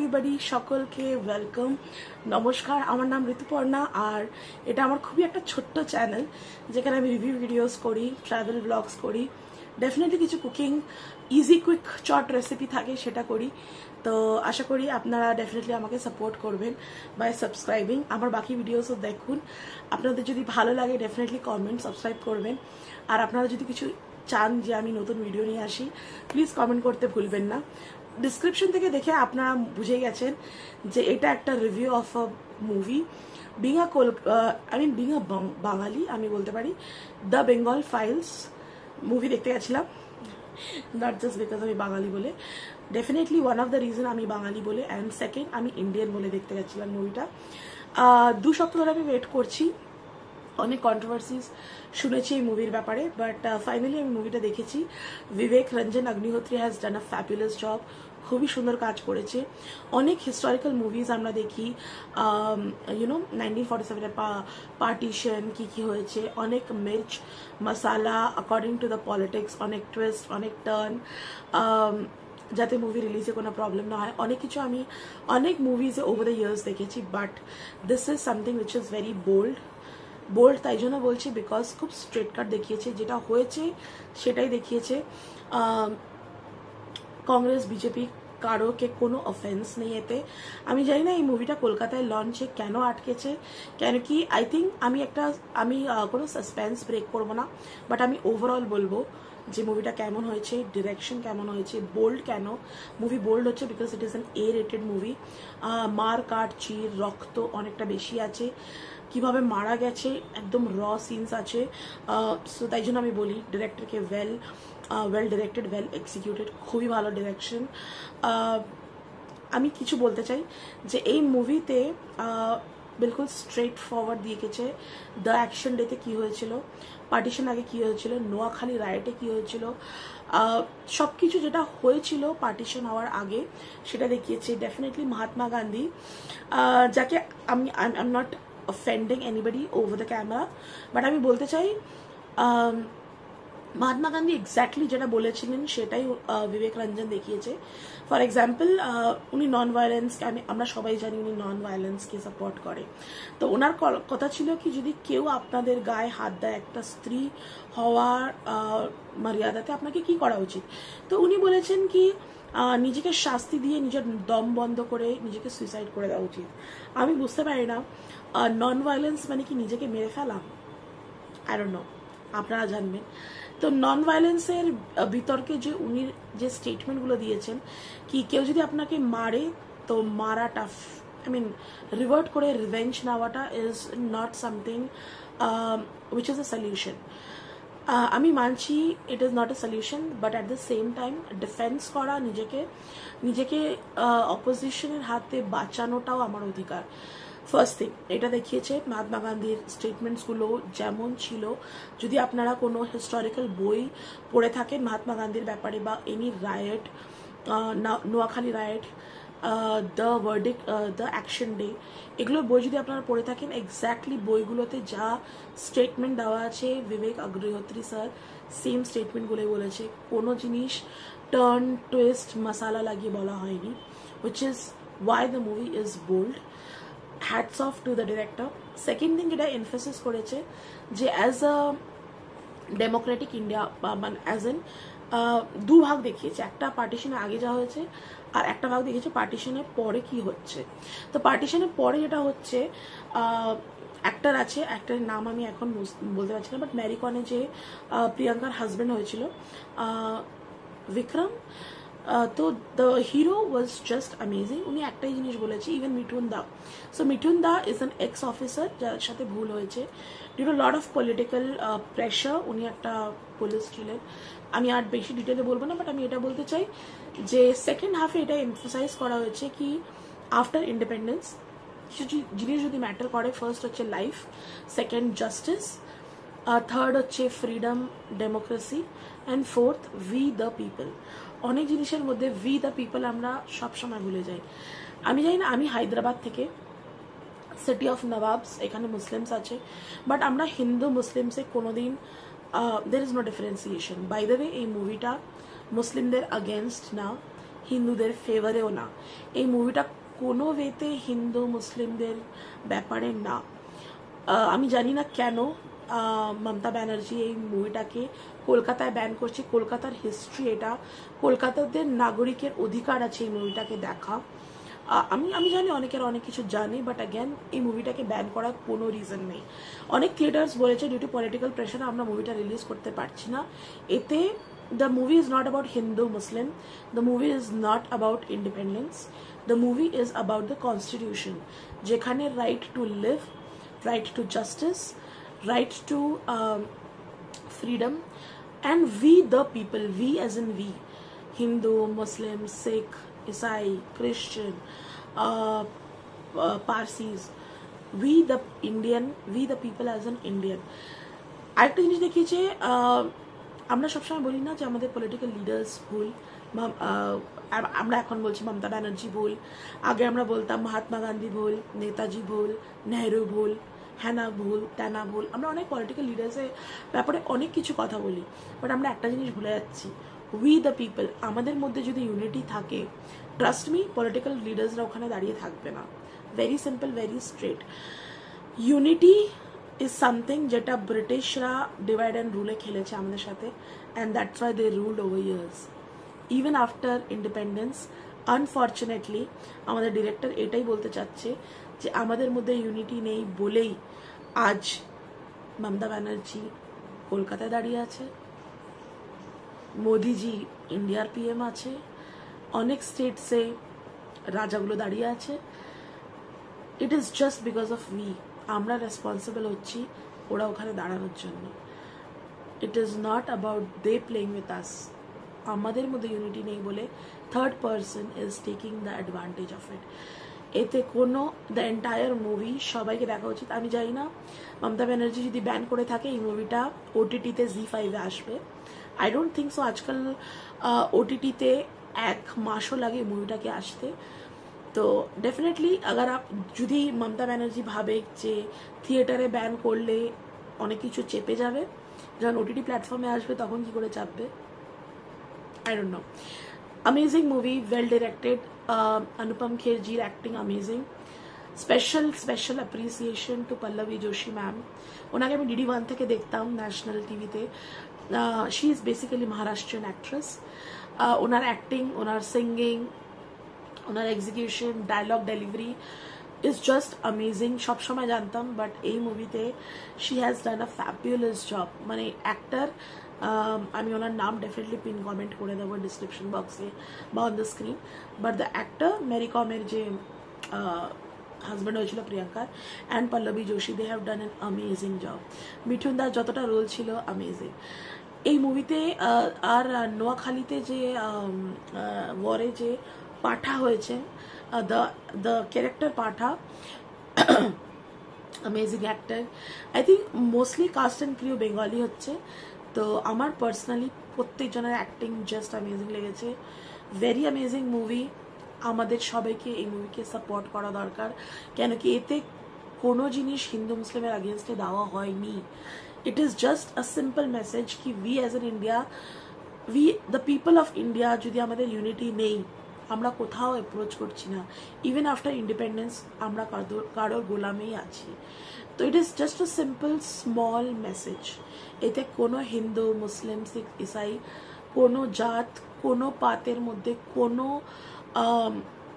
Everybody, সকলকে welcome, নমস্কার। আমার নাম ঋতুপর্ণা আর এটা আমার খুবই একটা ছোট্ট চ্যানেল যেখানে আমি রিভিউ ভিডিওস করি, ট্রাভেল ব্লগস করি, ডেফিনেটলি কিছু কুকিং ইজি কুইক চট রেসিপি থাকে সেটা করি। তো আশা করি আপনারা ডেফিনেটলি আমাকে সাপোর্ট করবেন বাই সাবস্ক্রাইবিং। আমার বাকি ভিডিওসও দেখুন, আপনাদের যদি ভালো লাগে ডেফিনেটলি কমেন্ট সাবস্ক্রাইব করবেন। আর আপনারা যদি কিছু চান যে আমি নতুন ভিডিও নিয়ে আসি, প্লিজ কমেন্ট করতে ভুলবেন না। ডিসক্রিপশন থেকে দেখে আপনারা বুঝে গেছেন যে এটা একটা review of a movie. Being a Bengali, আমি বলতে পারি দ্য বেঙ্গল ফাইলস মুভি দেখতে গেছিলাম, নট জাস্ট বিকজ আমি বাঙালি বলে। Definitely one of the reason আমি বাঙালি বলে, অ্যান্ড সেকেন্ড আমি ইন্ডিয়ান বলে দেখতে গেছিলাম মুভিটা। 2 সপ্তাহ ধরে আমি ওয়েট করছি, অনেক কন্ট্রোভার্সিস শুনেছি এই মুভির ব্যাপারে, বাট ফাইনালি আমি মুভিটা দেখেছি। Vivek Ranjan Agnihotri has done a fabulous job, খুবই সুন্দর কাজ করেছে। অনেক হিস্টোরিক্যাল মুভিজ আমরা দেখি, 1947-এর পার্টিশন কি হয়েছে, অনেক mirch masala according to the politics, অনেক টুইস্ট, অনেক টার্ন, যাতে মুভি রিলিজে কোনো প্রবলেম না হয়। অনেক কিছু আমি অনেক মুভিজে ওভার দ্য ইয়ার্স দেখেছি, but this is something which is very bold. তাই জন্য বলছি বিকজ খুব স্ট্রেট কাট দেখিয়েছে, যেটা হয়েছে সেটাই দেখিয়েছে। কংগ্রেস বিজেপি কারোকে কোনো অফেন্স নেই এতে। আমি জানি না এই মুভিটা কলকাতায় লঞ্চে কেন আটকেছে, কেন কি আই থিঙ্ক আমি কোনো সাসপেন্স ব্রেক করবো না, বাট আমি ওভারঅল বলবো যে মুভিটা কেমন হয়েছে, ডিরেকশন কেমন হয়েছে, বোল্ড কেন মুভি বোল্ড হচ্ছে because it is an A-rated movie. মার কাট চির রক্ত অনেকটা বেশি আছে, কিভাবে মারা গেছে একদম র সিনস আছে। সো তাই জন্য আমি বলি ডিরেক্টরকে ওয়েল ডিরেক্টেড, ওয়েল এক্সিকিউটেড, খুবই ভালো ডিরেকশন। আমি কিছু বলতে চাই যে এই মুভিতে বিলকুল স্ট্রেট ফরওয়ার্ড দিয়ে গেছে দ্য অ্যাকশন ডেতে কী হয়েছিল, পার্টিশন আগে কী হয়েছিল, নোয়াখালী রায়েটে কী হয়েছিল, সব কিছু যেটা হয়েছিল পার্টিশন হওয়ার আগে সেটা দেখিয়েছে। ডেফিনেটলি মহাত্মা গান্ধী, যাকে I am not offending anybody over the camera, but আমি বলতে চাই মহাত্মা গান্ধী এক্স্যাক্টলি যেটা বলেছিলেন সেটাই বিবেক রঞ্জন দেখিয়েছে। ফর এক্সাম্পল, উনি নন ভায়োলেন্সকে, আমরা সবাই জানি উনি নন ভায়োলেন্সকে সাপোর্ট করে। তো ওনার কথা ছিল কি, যদি কেউ আপনাদের গায়ে হাত দেয় একটা স্ত্রী হওয়ার মর্যাদাতে আপনাকে কি করা উচিত। তো উনি বলেছেন কি নিজেকে শাস্তি দিয়ে নিজের দম বন্ধ করে নিজেকে সুইসাইড করে দেওয়া উচিত। আমি বুঝতে পারি না নন ভায়োলেন্স মানে কি নিজেকে মেরে ফেলা, আই ডোন্ট নো, আপনারা জানবেন। তো নন ভায়োলেন্সের বিতর্কে যে উনি যে স্টেটমেন্টগুলো দিয়েছেন কি কেউ যদি আপনাকে মারে তো মারাটা, আই মিন রিভার্ট করে রিভেঞ্জ নেওয়াটা is not something which is a solution. আমি মানছি ইট is not a solution, but at the same time defence করা, নিজেকে অপোজিশনের হাতে বাঁচানোটাও আমার অধিকার। ফার্স্ট থিং এটা দেখিয়েছে মহাত্মা গান্ধীর স্টেটমেন্টসগুলো যেমন ছিল। যদি আপনারা কোনো হিস্টোরিক্যাল বই পড়ে থাকেন মহাত্মা গান্ধীর ব্যাপারে বা any riot, Noakhali riot, the verdict, the action day, এগুলোর বই যদি আপনারা পড়ে থাকেন, এক্স্যাক্টলি বইগুলোতে যা স্টেটমেন্ট দেওয়া আছে বিবেক অগ্নিহোত্রী স্যার সেম স্টেটমেন্টগুলোই বলেছে। কোনো জিনিস টার্ন টুইস্ট মশালা লাগিয়ে বলা হয়নি, which is why the movie is bold. Hats off to the director. Second thing যেটা এমফেসিস করেছে যে অ্যাজ আ ডেমোক্রেটিক ইন্ডিয়া, মানে অ্যাজ এন দু ভাগ দেখিয়েছে, একটা পার্টিশনের আগে যা হয়েছে আর একটা ভাগ দেখিয়েছে পার্টিশনের পরে কি হচ্ছে। তো পার্টিশনের পরে যেটা হচ্ছে, অ্যাক্টার আছে, অ্যাক্টারের নাম আমি এখন বলতে পারছি না, বাট ম্যারিকনে যে প্রিয়াঙ্কার হাজব্যান্ড হয়েছিল বিক্রম, তো the hero was just amazing. উনি একটাই জিনিস বলেছে, even Mithun da, so Mithun da is an ex officer যার সাথে ভুল হয়েছে due to lot of political pressure, উনি একটা পুলিশ ছিলেন। আমি আর বেশি ডিটেলে বলবো না, বাট আমি এটা বলতে চাই যে সেকেন্ড হাফে এটা এমফাসাইজ করা হয়েছে কি আফটার ইন্ডিপেন্ডেন্স জিনিস যদি ম্যাটার করে, ফার্স্ট হচ্ছে লাইফ, সেকেন্ড জাস্টিস, থার্ড হচ্ছে freedom, democracy, and fourth we the people. অনেক জিনিসের মধ্যে উই দ্য পিপল আমরা সবসময় ভুলে যাই। আমি জানি না, আমি হায়দ্রাবাদ থেকে, সিটি অফ নবাবস, এখানে মুসলিমস আছে, বাট আমরা হিন্দু মুসলিমসে কোনোদিন there is no differentiation. By the way এই মুভিটা মুসলিমদের আগেনস্ট না, হিন্দুদের ফেভারেও না। এই মুভিটা কোনো ওয়েতে হিন্দু মুসলিমদের ব্যাপারে না। আমি জানি না কেন মমতা ব্যানার্জি এই মুভিটাকে কলকাতায় ব্যান করছে। কলকাতার হিস্ট্রি এটা, কলকাতাদের নাগরিকের অধিকার আছে এই মুভিটাকে দেখা। আমি জানি অনেকের অনেক কিছু জানে, বাট অ্যাগেন এই মুভিটাকে ব্যান করার কোনো রিজন নেই। অনেক থিয়েটার্স বলেছে ডিউ টু পলিটিক্যাল প্রেশারে আমরা মুভিটা রিলিজ করতে পারছি না। এতে the movie is not about Hindu Muslim, the movie is not about independence, the movie is about the constitution, যেখানে right to live, right to justice, right to freedom, and we the people, we as in we, Hindu, Muslim, Sikh, Isai, Christian, Parsis, we the Indian, we the people as an Indian। আরেকটা জিনিস দেখিয়েছে, আমরা সবসময় বলি না যে আমাদের political leaders ভুল, আমরা এখন বলছি মমতা ব্যানার্জি ভুল, আগে আমরা বলতাম মহাত্মা গান্ধী ভুল, নেতাজি ভুল, নেহরু ভুল, হ্যানা ভুল, ট্যানা ভুল। আমরা অনেক পলিটিক্যাল লিডার্সের ব্যাপারে অনেক কিছু কথা বলি, বাট আমরা একটা জিনিস ভুলে যাচ্ছি, উই দ্য পিপল। আমাদের মধ্যে যদি ইউনিটি থাকে, ট্রাস্ট মি, পলিটিক্যাল লিডার্সরা ওখানে দাঁড়িয়ে থাকবে না। Very simple, very straight. Unity is something যেটা ব্রিটিশরা ডিভাইড অ্যান্ড রুলে খেলেছে আমাদের সাথে, and that's why they ruled over years. Even after independence, unfortunately আমাদের ডিরেক্টর এটাই বলতে চাচ্ছে যে আমাদের মধ্যে ইউনিটি নেই বলেই আজ মমতা ব্যানার্জি কলকাতায় দাঁড়িয়ে আছে, মোদিজি ইন্ডিয়ার পিএম আছে, অনেক স্টেটসে রাজাগুলো দাঁড়িয়ে আছে। It is just because of we. আমরা রেসপন্সিবল হচ্ছি ওরা ওখানে দাঁড়ানোর জন্য। It is not about they playing with us. আমাদের মধ্যে ইউনিটি নেই বলে third person is taking the advantage of it. এতে কোনো দ্য এন্টায়ার মুভি সবাইকে দেখা উচিত। আমি জানি না মমতা ব্যানার্জি যদি ব্যান করে থাকে এই মুভিটা ওটিটিতে ZEE5 আসবে। I don't think so. আজকাল ওটিটিতে 1 মাসও লাগে মুভিটাকে আসতে। তো ডেফিনেটলি যদি মমতা ব্যানার্জি ভাবে যে থিয়েটারে ব্যান করলে অনেক কিছু চেপে যাবে, যখন ওটিটি প্ল্যাটফর্মে আসবে তখন কি করে চাপবে, I don't know. Amazing movie, well directed, Anupam খেরজির acting amazing. Special appreciation to Pallavi Joshi ma'am. ওনাকে আমি DD1 থেকে দেখতাম ন্যাশনাল টিভিতে। She is basically Maharashtrian actress. ওনার অ্যাক্টিং, ওনার সিঙ্গিং, ওনার execution, dialogue delivery is just amazing. সবসময় জানতাম, বাট এই মুভিতে she has done a fabulous job. মানে অ্যাক্টার, আমি ওনার নাম ডেফিনেটলি পিন কমেন্ট করে দেবো ডিসক্রিপশন বক্সে বা on the screen. But the actor, Mary কমের যে হাজব্যান্ড হয়েছিল প্রিয়াঙ্কার, and Pallavi Joshi, they have done an amazing job. Mithun দার যতটা রোল ছিল অ্যামেজিং এই মুভিতে। আর নোয়াখালীতে যে ওয়ারে যে পাঠা হয়েছেন, দ্য ক্যারেক্টার পাঠা, amazing actor. I think mostly cast and crew Bengali হচ্ছে। তো আমার পার্সোনালি প্রত্যেকজনের অ্যাক্টিং জাস্ট অ্যামেজিং লেগেছে। Very amazing movie. আমাদের সবাইকে এই মুভিকে সাপোর্ট করা দরকার, কেন কি এতে কোনো জিনিস হিন্দু মুসলিমের আগেনস্টে দেওয়া হয়নি। It is just a simple message কি we as an India, we the people of India, যদি আমাদের ইউনিটি নেই, আমরা কোথাও অ্যাপ্রোচ করছি না। ইভেন আফটার ইন্ডিপেন্ডেন্স আমরা কারোর গোলামেই আছি। তো ইট is just a simple small message. এতে কোনো হিন্দু, মুসলিম, শিখ, ইসাই, কোনো জাত, কোনো পাতের মধ্যে কোনো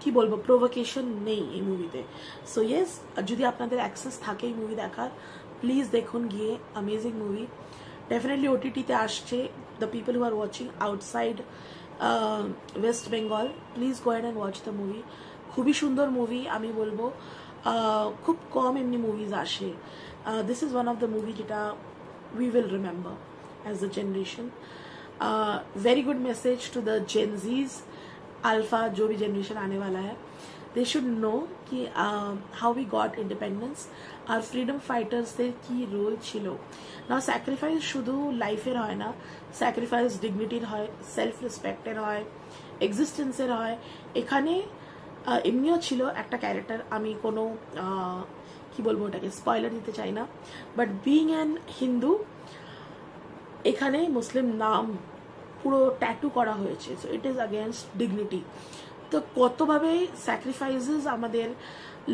কি বলবো প্রভোকেশন নেই এই মুভিতে। সো ইয়েস, যদি আপনাদের অ্যাক্সেস থাকে এই মুভি দেখার, প্লিজ দেখুন গিয়ে। Amazing movie. ডেফিনেটলি ওটিটিতে আসছে। The people who are watching outside West Bengal, please go ahead and watch the movie. খুবই সুন্দর মুভি। আমি বলবো খুব কম এমনি মুভিজ আসে। This is one of the movie যেটা we will remember as a generation. Very good message to the Gen Zs, Alpha, जो भी generation आने वाला है, they should know कि how we got independence, our freedom fighters দের কি role ছিল। না স্যাক্রিফাইস শুধু লাইফের হয় না, স্যাক্রিফাইস ডিগনিটির হয়, সেলফ রেসপেক্টের হয়, এক্সিস্টেন্সের হয়। এখানে এমনিও ছিল একটা ক্যারেক্টার, আমি কোনো কি বলবো ওটাকে স্পয়লার দিতে চাই না, বাট বিইং অ্যান হিন্দু, এখানে মুসলিম নাম পুরো ট্যাটু করা হয়েছে, so it is against dignity. তো কতভাবে স্যাক্রিফাইসেস আমাদের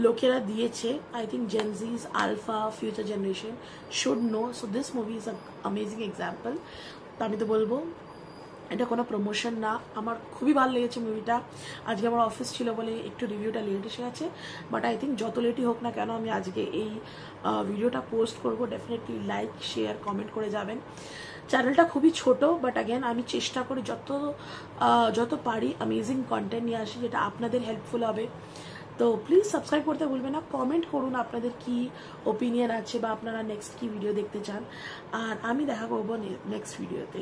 লোকেরা দিয়েছে, I think Gen Zs, alpha, future generation should know. So this movie is a amazing example. তো আমি তো বলবো এটা কোনো প্রমোশন না, আমার খুবই ভালো লেগেছে মুভিটা। আজকে আমার অফিস ছিল বলে একটু রিভিউটা লেট এসে গেছে, বাট আই থিঙ্ক যত লেটই হোক না কেন আমি আজকে এই ভিডিওটা পোস্ট করব। ডেফিনেটলি লাইক, শেয়ার, কমেন্ট করে যাবেন। চ্যানেলটা খুবই ছোট, বাট অ্যাগেন আমি চেষ্টা করি যত পারি অ্যামেজিং কন্টেন্ট নিয়ে আসি যেটা আপনাদের হেল্পফুল হবে। তো প্লিজ সাবস্ক্রাইব করতে ভুলবেন না, কমেন্ট করুন আপনাদের কি ওপিনিয়ন আছে বা আপনারা নেক্সট কি ভিডিও দেখতে চান, আর আমি দেখা করবো নেক্সট ভিডিওতে।